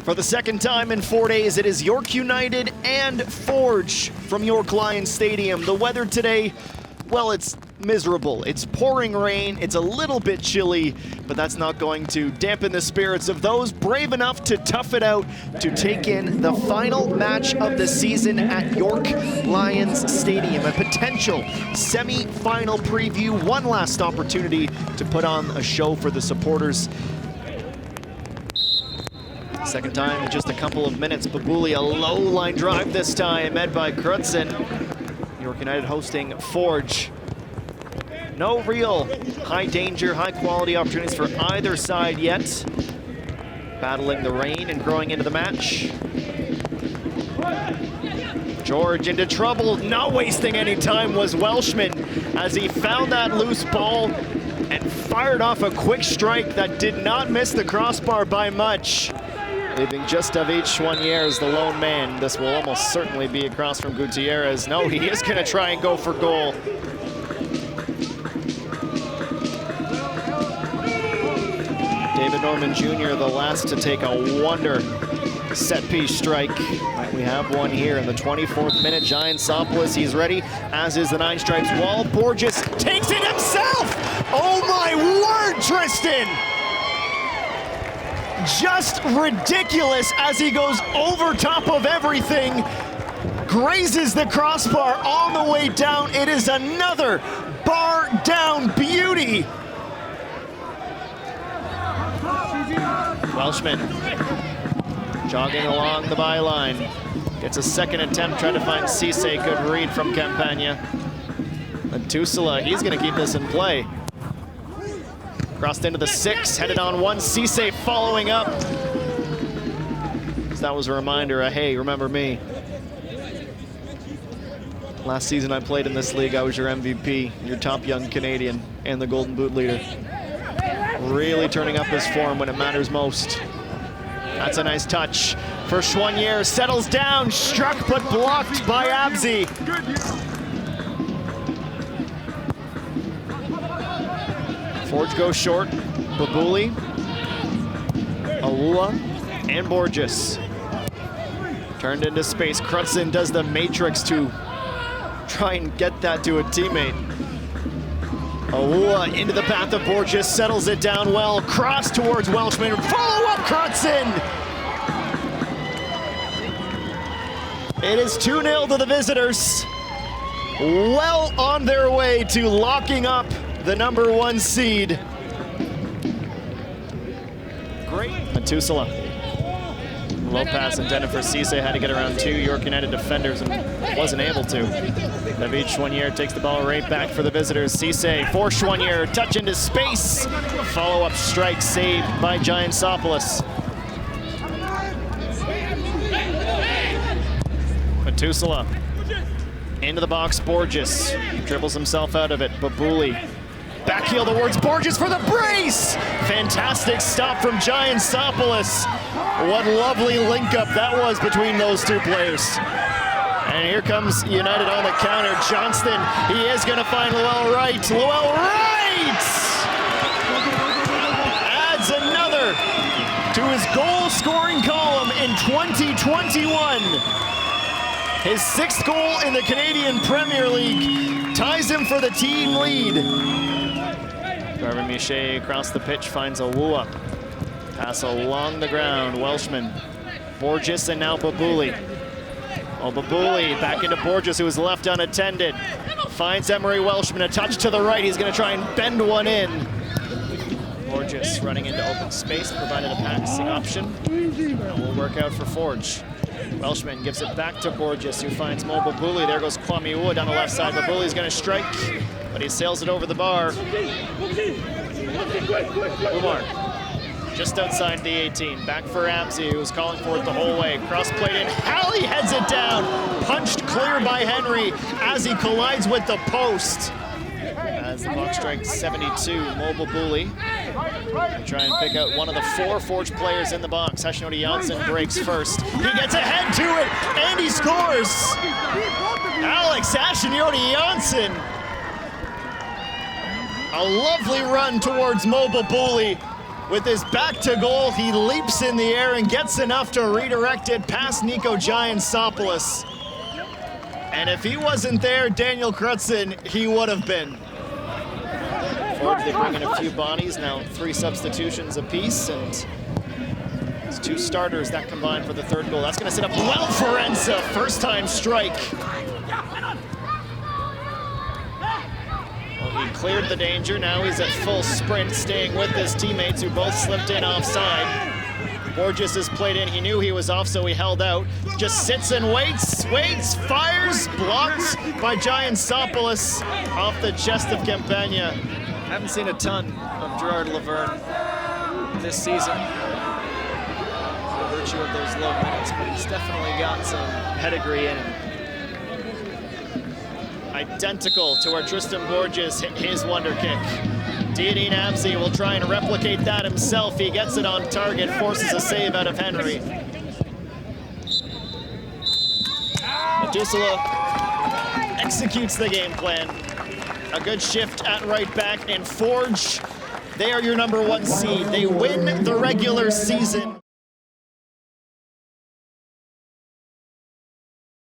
For the second time in 4 days, it is York United and Forge from York Lions Stadium. The weather today, well, it's miserable. It's pouring rain, it's a little bit chilly, but that's not going to dampen the spirits of those brave enough to tough it out to take in the final match of the season at York Lions Stadium. A potential semi-final preview, one last opportunity to put on a show for the supporters. Second time in just a couple of minutes. Babuli, a low line drive this time, met by Crutzen. York United hosting Forge. No real high danger, high quality opportunities for either side yet. Battling the rain and growing into the match. George into trouble, not wasting any time was Welshman as he found that loose ball and fired off a quick strike that did not miss the crossbar by much. Leaving just David Chouanier as the lone man. This will almost certainly be across from Gutierrez. No, he is gonna try and go for goal. David Norman Jr., the last to take a wonder set-piece strike. Right, we have one here in the 24th minute. Giantsopoulos, he's ready, as is the Nine Stripes wall. Borges takes it himself! Oh my word, Tristan! Just ridiculous as he goes over top of everything, grazes the crossbar on the way down. It is another bar down beauty. Welshman jogging along the byline, gets a second attempt, trying to find Cisse. Good read from Campagna. And Tusula, he's gonna keep this in play. Crossed into the 6, headed on one. Cisse following up. So that was a reminder, hey, remember me. Last season I played in this league, I was your MVP, your top young Canadian, and the Golden Boot leader. Really turning up his form when it matters most. That's a nice touch for Chouanier, settles down, struck but blocked by Abzi. Forge goes short, Babuli, Aua, and Borges. Turned into space, Crutzen does the matrix to try and get that to a teammate. Aua into the path of Borges, settles it down well, cross towards Welshman, follow up Crutzen! It is 2-0 to the visitors. Well on their way to locking up the #1 seed. Great. Matusala. Low pass intended for Cisse, had to get around 2 York United defenders and wasn't able to. David Chouanier takes the ball right back for the visitors. Cisse for Chouanier, touch into space. Follow-up strike saved by Giantsopoulos. Matusala. Into the box, Borges. Dribbles himself out of it, Babuli. Backheel towards Borges for the brace! Fantastic stop from Giantsopoulos. What lovely link up that was between those two players. And here comes United on the counter. Johnston, he is gonna find Lowell Wright. Lowell Wright! Adds another to his goal scoring column in 2021. His 6th goal in the Canadian Premier League ties him for the team lead. Garvin Miche across the pitch finds Aua. Pass along the ground, Welshman. Borges and now Babuli. Oh, Babuli back into Borges, who was left unattended. Finds Emery Welshman, a touch to the right. He's gonna try and bend one in. Borges running into open space, provided a passing option. That will work out for Forge. Welshman gives it back to Borges, who finds Mo Babuli. There goes Kwame Wood on the left side. Babuli's gonna strike, but he sails it over the bar. Umar, just outside the 18. Back for Abzi, who was calling for it the whole way. Cross played in, Halley heads it down. Punched clear by Henry as he collides with the post. As the clock strikes 72, Mo Babuli. Try and pick out one of the 4 Forge players in the box. Hashinori Janssen breaks first. He gets ahead to it, and he scores! Alex Hashinori Janssen. A lovely run towards Mo Babuli. With his back to goal, he leaps in the air and gets enough to redirect it past Nico Giansopoulos. And if he wasn't there, Daniel Crutzen, he would have been. Forward, they bring in a few bodies, now 3 substitutions apiece, and it's 2 starters that combine for the 3rd goal. That's gonna set up well for Enza, first time strike. Well, he cleared the danger, now he's at full sprint, staying with his teammates who both slipped in offside. Borges has played in, he knew he was off, so he held out. Just sits and waits, fires, blocked by Giansopoulos off the chest of Campagna. Haven't seen a ton of Gerard Laverne this season, by virtue of those low minutes, but he's definitely got some pedigree in him. Identical to where Tristan Borges hit his wonder kick. Diadine Abzi will try and replicate that himself. He gets it on target, forces a save out of Henry. Medusola executes the game plan. A good shift at right back, and Forge, they are your #1 seed. They win the regular season.